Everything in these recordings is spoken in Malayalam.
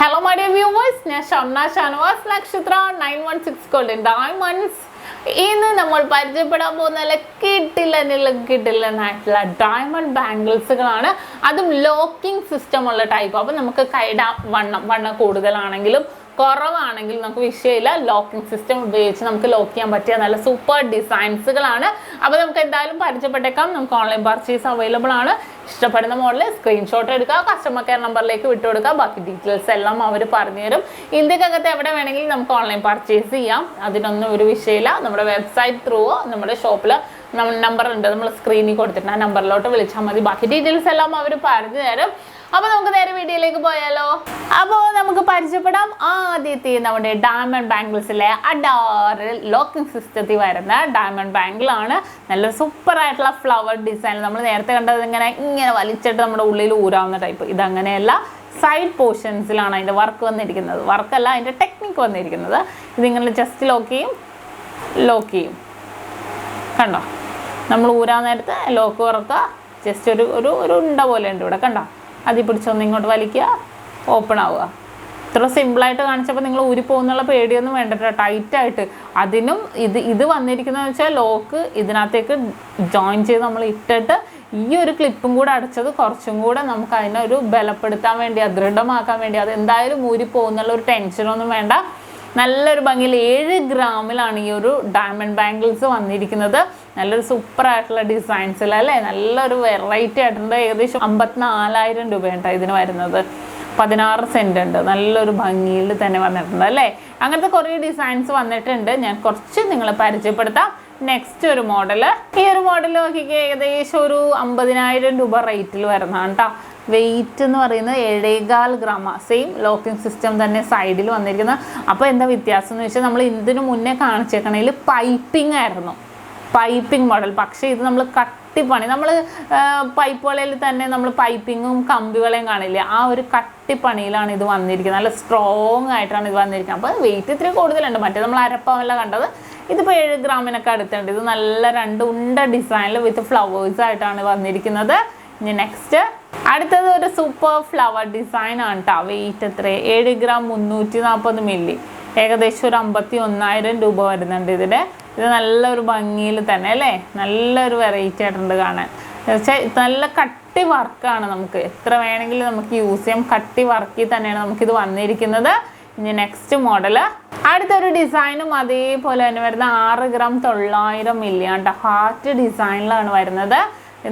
Hello my dear viewers, SHAMNA channel Nakshathra 916 golden diamonds. ഇന്ന് നമ്മൾ പരിചയപ്പെടാൻ പോകുന്ന കിട്ടില്ല ഡയമണ്ട് ബാംഗിൾസുകളാണ്. അതും ലോക്കിംഗ് സിസ്റ്റം ഉള്ള ടൈപ്പ്. അപ്പോൾ നമുക്ക് കൈയുടെ വണ്ണം കൂടുതലാണെങ്കിലും കുറവാണെങ്കിലും നമുക്ക് വിഷയമില്ല. ലോക്കിംഗ് സിസ്റ്റം ഉപയോഗിച്ച് നമുക്ക് ലോക്ക് ചെയ്യാൻ പറ്റിയ നല്ല സൂപ്പർ ഡിസൈൻസുകളാണ്. അപ്പോൾ നമുക്ക് എന്തായാലും പരിചയപ്പെട്ടേക്കാം. നമുക്ക് ഓൺലൈൻ പർച്ചേസ് അവൈലബിൾ ആണ്. ഇഷ്ടപ്പെടുന്ന മോഡൽ സ്ക്രീൻഷോട്ട് എടുക്കുക, കസ്റ്റമർ കെയർ നമ്പറിലേക്ക് വിട്ടുകൊടുക്കുക. ബാക്കി ഡീറ്റെയിൽസ് എല്ലാം അവർ പറഞ്ഞുതരും. ഇന്ത്യക്കകത്ത് എവിടെ വേണമെങ്കിലും നമുക്ക് ഓൺലൈൻ പർച്ചേസ് ചെയ്യാം. അതിനൊന്നും ഒരു വിഷയമില്ല. നമ്മുടെ വെബ്സൈറ്റ് ത്രൂവോ നമ്മുടെ ഷോപ്പിൽ നമ്പർ ഉണ്ട്, നമ്മൾ സ്ക്രീനിൽ കൊടുത്തിട്ടുണ്ട്. ആ നമ്പറിലോട്ട് വിളിച്ചാൽ മതി. ബാക്കി ഡീറ്റെയിൽസ് എല്ലാം അവർ പറഞ്ഞു തരും. അപ്പോൾ നമുക്ക് നേരെ വീഡിയോയിലേക്ക് പോയാലോ. അപ്പോൾ നമുക്ക് പരിചയപ്പെടാം. ആദ്യത്തെ നമ്മുടെ ഡയമണ്ട് ബാംഗിൾസിലെ അഡാറിൽ ലോക്കിംഗ് സിസ്റ്റത്തിൽ വരുന്ന ഡയമണ്ട് ബാംഗിളാണ്. നല്ല സൂപ്പർ ആയിട്ടുള്ള ഫ്ലവർ ഡിസൈൻ. നമ്മൾ നേരത്തെ കണ്ടത് ഇങ്ങനെ വലിച്ചിട്ട് നമ്മുടെ ഉള്ളിൽ ഊരാവുന്ന ടൈപ്പ്. ഇതങ്ങനെയല്ല, സൈഡ് പോർഷൻസിലാണ് അതിൻ്റെ വർക്ക് വന്നിരിക്കുന്നത്. വർക്കല്ല, അതിൻ്റെ ടെക്നിക്ക് വന്നിരിക്കുന്നത്. ഇതിങ്ങനെ ജസ്റ്റ് ലോക്ക് ചെയ്യും. കണ്ടോ, നമ്മൾ ഊരാൻ നേരത്തെ ലോക്ക് തുറക്കുക. ജസ്റ്റ് ഒരു ഉണ്ട പോലെ ഉണ്ട് ഇവിടെ, കണ്ടോ. അതിൽ പിടിച്ചൊന്ന് ഇങ്ങോട്ട് വലിക്കുക, ഓപ്പൺ ആവുക. ഇത്ര സിമ്പിളായിട്ട് കാണിച്ചപ്പോൾ നിങ്ങൾ ഊരിപ്പോകുന്നുള്ള പേടിയൊന്നും വേണ്ട. ടൈറ്റായിട്ട് അതിനും ഇത് വന്നിരിക്കുന്നതെന്ന് വെച്ചാൽ ലോക്ക് ഇതിനകത്തേക്ക് ജോയിൻ ചെയ്ത് നമ്മൾ ഇട്ടിട്ട് ഈ ഒരു ക്ലിപ്പും കൂടെ അടച്ചത് കുറച്ചും കൂടെ നമുക്ക് അതിനൊരു ബലപ്പെടുത്താൻ വേണ്ടി, ദൃഢമാക്കാൻ വേണ്ടി. അത് എന്തായാലും ഊരിപ്പോകുന്നുള്ള ഒരു ടെൻഷനൊന്നും വേണ്ട. നല്ലൊരു ഭംഗിയിൽ 7 ഗ്രാമിലാണ് ഈ ഒരു ഡയമണ്ട് ബാംഗിൾസ് വന്നിരിക്കുന്നത്. നല്ലൊരു സൂപ്പർ ആയിട്ടുള്ള ഡിസൈൻസിലല്ലേ, നല്ലൊരു വെറൈറ്റി ആയിട്ടുണ്ട്. ഏകദേശം 54,000 രൂപയുണ്ട് ഇതിന് വരുന്നത്. 16 സെൻറ്റ് ഉണ്ട്. നല്ലൊരു ഭംഗിയിൽ തന്നെ വന്നിട്ടുണ്ട് അല്ലേ. അങ്ങനത്തെ കുറേ ഡിസൈൻസ് വന്നിട്ടുണ്ട്. ഞാൻ കുറച്ച് നിങ്ങളെ പരിചയപ്പെടുത്താം. നെക്സ്റ്റ് ഒരു മോഡൽ. ഈ ഒരു മോഡൽ നോക്കിക്കേ, ഏകദേശം ഒരു 50,000 രൂപ റേറ്റിൽ വരുന്നതാണ് കേട്ടോ. വെയിറ്റ് എന്ന് പറയുന്നത് 7.25 ഗ്രാം. സെയിം ലോക്കിംഗ് സിസ്റ്റം തന്നെ സൈഡിൽ വന്നിരിക്കുന്നത്. അപ്പോൾ എന്താ വ്യത്യാസം എന്ന് വെച്ചാൽ, നമ്മൾ ഇതിന് മുന്നേ കാണിച്ചേക്കണതിൽ പൈപ്പിംഗ് ആയിരുന്നു, പൈപ്പിംഗ് മോഡൽ. പക്ഷേ ഇത് നമ്മൾ കട്ടിപ്പണി, നമ്മൾ പൈപ്പ് വളയിൽ തന്നെ നമ്മൾ പൈപ്പിങ്ങും കമ്പി വളയും കാണില്ലേ, ആ ഒരു കട്ടിപ്പണിയിലാണ് ഇത് വന്നിരിക്കുന്നത്. നല്ല സ്ട്രോങ് ആയിട്ടാണ് ഇത് വന്നിരിക്കുന്നത്. അപ്പോൾ വെയിറ്റ് ഇത്തിരി കൂടുതലുണ്ട്. മറ്റേ നമ്മൾ അരപ്പമല്ല കണ്ടത്, ഇതിപ്പോൾ 7 ഗ്രാമിനൊക്കെ അടുത്തുണ്ട്. ഇത് നല്ല 2 ഉണ്ട ഡിസൈനിൽ വിത്ത് ഫ്ലവേഴ്സ് ആയിട്ടാണ് വന്നിരിക്കുന്നത്. ഇനി നെക്സ്റ്റ് അടുത്തത് ഒരു സൂപ്പർ ഫ്ലവർ ഡിസൈൻ ആണ് കേട്ടോ. വെയിറ്റ് എത്ര? 7 ഗ്രാം 340 മില്ലി. ഏകദേശം ഒരു 51,000 രൂപ വരുന്നുണ്ട് ഇതിന്. ഇത് നല്ലൊരു ഭംഗിയിൽ തന്നെ അല്ലേ, നല്ലൊരു വെറൈറ്റി ആയിട്ടുണ്ട് കാണാൻ. നല്ല കട്ടി വർക്കാണ്. നമുക്ക് എത്ര വേണമെങ്കിലും നമുക്ക് യൂസ് ചെയ്യാം. കട്ടി വർക്കിൽ തന്നെയാണ് നമുക്കിത് വന്നിരിക്കുന്നത്. ഇനി നെക്സ്റ്റ് മോഡൽ. അടുത്തൊരു ഡിസൈനും അതേപോലെ തന്നെ വരുന്ന 6 ഗ്രാം 900 മില്ലി ആണ് കേട്ടോ. ഹാർട്ട് ഡിസൈനിലാണ് വരുന്നത്.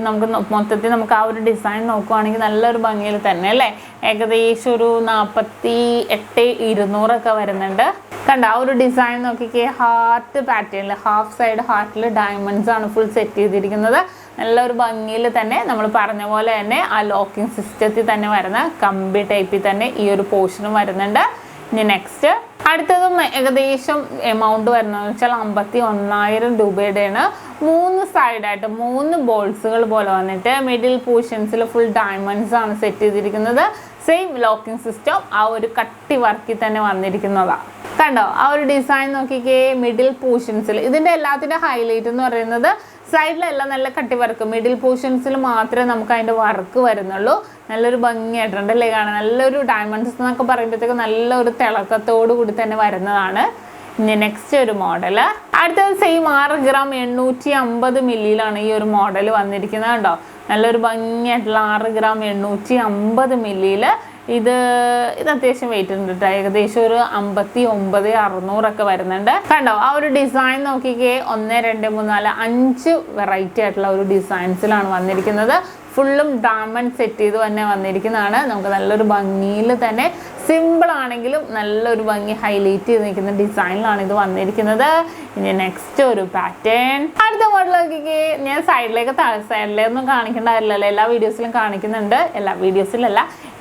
നമുക്ക് മൊത്തത്തിൽ നമുക്ക് ആ ഒരു ഡിസൈൻ നോക്കുവാണെങ്കിൽ നല്ലൊരു ഭംഗിയിൽ തന്നെ അല്ലേ. ഏകദേശം ഒരു 48,200 വരുന്നുണ്ട്. കണ്ട ആ ഒരു ഡിസൈൻ നോക്കിക്കേ. ഹാർട്ട് പാറ്റേണിൽ, ഹാഫ് സൈഡ് ഹാർട്ടിൽ ഡയമണ്ട്സ് ആണ് ഫുൾ സെറ്റ് ചെയ്തിരിക്കുന്നത്. നല്ലൊരു ഭംഗിയിൽ തന്നെ നമ്മൾ പറഞ്ഞ പോലെ തന്നെ ആ ലോക്കിംഗ് സിസ്റ്റത്തിൽ തന്നെ വരുന്ന കമ്പി ടൈപ്പിൽ തന്നെ ഈ ഒരു പോർഷനും വരുന്നുണ്ട്. ഇനി നെക്സ്റ്റ് അടുത്തതും ഏകദേശം എമൗണ്ട് വരുന്നതെന്ന് വെച്ചാൽ 51,000 രൂപയുടെയാണ്. 3 സൈഡായിട്ട് 3 ബോൾസുകൾ പോലെ വന്നിട്ട് മിഡിൽ പോർഷൻസിൽ ഫുൾ ഡയമണ്ട്സ് ആണ് സെറ്റ് ചെയ്തിരിക്കുന്നത്. സെയിം ലോക്കിംഗ് സിസ്റ്റം ആ ഒരു കട്ടി വർക്കിൽ തന്നെ വന്നിരിക്കുന്നതാണ്. കണ്ടോ ആ ഒരു ഡിസൈൻ നോക്കിക്കേ. മിഡിൽ പോർഷൻസിൽ ഇതിൻ്റെ എല്ലാത്തിൻ്റെ ഹൈലൈറ്റ് എന്ന് പറയുന്നത് സൈഡിലെല്ലാം നല്ല കട്ടി വർക്ക്, മിഡിൽ പോർഷൻസിൽ മാത്രമേ നമുക്ക് അതിൻ്റെ വർക്ക് വരുന്നുള്ളൂ. നല്ലൊരു ഭംഗിയായിട്ടുണ്ട് അല്ലേ കാണാൻ. നല്ലൊരു ഡയമണ്ട്സ് എന്നൊക്കെ പറയുമ്പോഴത്തേക്ക് നല്ലൊരു തിളക്കത്തോടു കൂടി തന്നെ വരുന്നതാണ്. ഇനി നെക്സ്റ്റ് ഒരു മോഡൽ. അടുത്തത് സെയിം 6 ഗ്രാം 850 മില്ലിയിലാണ് ഈ ഒരു മോഡൽ വന്നിരിക്കുന്നത്. കണ്ടോ നല്ലൊരു ഭംഗിയായിട്ടുള്ള 6 ഗ്രാം 850 മില്ലിയിൽ. ഇത് അത്യാവശ്യം വെയിറ്റ് ഉണ്ട് കേട്ടോ. ഏകദേശം ഒരു 59,600 വരുന്നുണ്ട്. കണ്ടോ ആ ഒരു ഡിസൈൻ നോക്കിക്കേ. 1 2 3 4 5 വെറൈറ്റി ആയിട്ടുള്ള ഒരു ഡിസൈൻസിലാണ് വന്നിരിക്കുന്നത്. ഫുള്ളും ഡയമണ്ട് സെറ്റ് ചെയ്ത് തന്നെ വന്നിരിക്കുന്നതാണ്. നമുക്ക് നല്ലൊരു ഭംഗിയിൽ തന്നെ, സിമ്പിൾ ആണെങ്കിലും നല്ലൊരു ഭംഗി ഹൈലൈറ്റ് ചെയ്ത് നിൽക്കുന്ന ഡിസൈനിലാണ് ഇത് വന്നിരിക്കുന്നത്. ഇനി നെക്സ്റ്റ് ഒരു പാറ്റേൺ. അടുത്ത മോഡൽ നോക്കിക്കേ. ഞാൻ സൈഡിലേക്കൊന്നും കാണിക്കേണ്ടതല്ലോ, എല്ലാ വീഡിയോസിലും കാണിക്കുന്നുണ്ട്.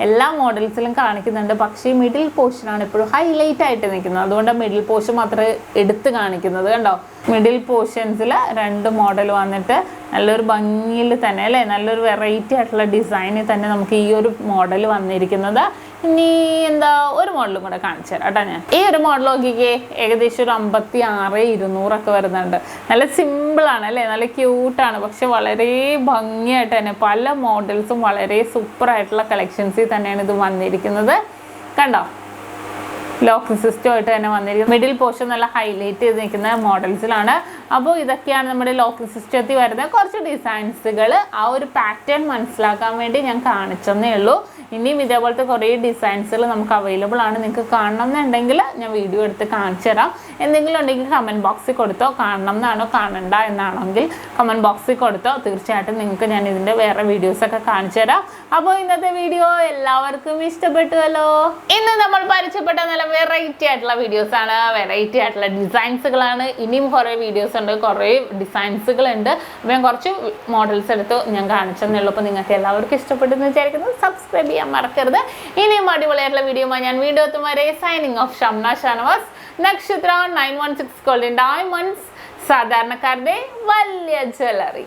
എല്ലാ മോഡൽസിലും കാണിക്കുന്നുണ്ട്. പക്ഷേ മിഡിൽ പോർഷനാണ് എപ്പോഴും ഹൈലൈറ്റ് ആയിട്ട് നിൽക്കുന്നത്. അതുകൊണ്ട് മിഡിൽ പോർഷൻ മാത്രമേ എടുത്ത് കാണിക്കുന്നത്. കണ്ടോ മിഡിൽ പോർഷൻസിൽ 2 മോഡൽ വന്നിട്ട് നല്ലൊരു ഭംഗിയിൽ തന്നെ അല്ലേ, നല്ലൊരു വെറൈറ്റി ആയിട്ടുള്ള ഡിസൈനിൽ തന്നെ നമുക്ക് ഈ ഒരു മോഡൽ വന്നിരിക്കുന്നത്. ഇനി എന്താ ഒരു മോഡലും കൂടെ കാണിച്ചു തരാം കേട്ടോ. ഞാൻ ഈ ഒരു മോഡൽ നോക്കിക്കേ. ഏകദേശം ഒരു 56,200 വരുന്നുണ്ട്. നല്ല സിമ്പിളാണ് അല്ലേ, നല്ല ക്യൂട്ടാണ്. പക്ഷെ വളരെ ഭംഗിയായിട്ട് തന്നെ പല മോഡൽസും വളരെ സൂപ്പറായിട്ടുള്ള കളക്ഷൻസിൽ തന്നെയാണ് ഇത് വന്നിരിക്കുന്നത്. കണ്ടോ ലോക്കിംഗ് സിസ്റ്റം ആയിട്ട് തന്നെ വന്നിരിക്കുന്നത്. മിഡിൽ പോർഷൻ നല്ല ഹൈലൈറ്റ് ചെയ്ത് നിൽക്കുന്ന മോഡൽസിലാണ്. അപ്പോൾ ഇതൊക്കെയാണ് നമ്മുടെ ലോക്കിംഗ് സിസ്റ്റത്തിൽ വരുന്ന കുറച്ച് ഡിസൈൻസുകൾ. ആ ഒരു പാറ്റേൺ മനസ്സിലാക്കാൻ വേണ്ടി ഞാൻ കാണിച്ചെന്നേ ഉള്ളൂ. ഇനിയും ഇതേപോലത്തെ കുറേ ഡിസൈൻസുകൾ നമുക്ക് അവൈലബിൾ ആണ്. നിങ്ങൾക്ക് കാണണം എന്നുണ്ടെങ്കിൽ ഞാൻ വീഡിയോ എടുത്ത് കാണിച്ചു തരാം. എന്തെങ്കിലും ഉണ്ടെങ്കിൽ കമൻറ്റ് ബോക്സിൽ കൊടുത്തോ. കാണണം എന്നാണോ കാണണ്ട എന്നാണെങ്കിൽ കമൻറ്റ് ബോക്സിൽ കൊടുത്തോ. തീർച്ചയായിട്ടും നിങ്ങൾക്ക് ഞാൻ ഇതിൻ്റെ വേറെ വീഡിയോസൊക്കെ കാണിച്ചു തരാം. അപ്പോൾ ഇന്നത്തെ വീഡിയോ എല്ലാവർക്കും ഇഷ്ടപ്പെട്ടുവല്ലോ. ഇന്ന് നമ്മൾ പരിചയപ്പെട്ട നല്ല വെറൈറ്റി ആയിട്ടുള്ള വീഡിയോസാണ്, വെറൈറ്റി ആയിട്ടുള്ള ഡിസൈൻസുകളാണ്. ഇനിയും കുറേ വീഡിയോസ് ഉണ്ട്, കുറേ ഡിസൈൻസുകളുണ്ട്. അപ്പോൾ ഞാൻ കുറച്ച് മോഡൽസ് എടുത്ത് ഞാൻ കാണിച്ചെന്നേ ഉള്ളൂ. അപ്പോൾ നിങ്ങൾക്ക് എല്ലാവർക്കും ഇഷ്ടപ്പെട്ടെന്ന് വിചാരിക്കുന്നു. സബ്സ്ക്രൈബ് ചെയ്യാൻ മറക്കരുത്. ഇനിയും അടിപൊളിയായിട്ടുള്ള വീഡിയോയുമായി ഞാൻ വീണ്ടും എത്തും വരെ സൈനിങ് ഓഫ് ഷംന ഷാനവാസ്. നക്ഷത്ര 916 ഗോൾഡൻ ഡയമണ്ട്സ്, സാധാരണക്കാരുടെ വലിയ ജ്വല്ലറി.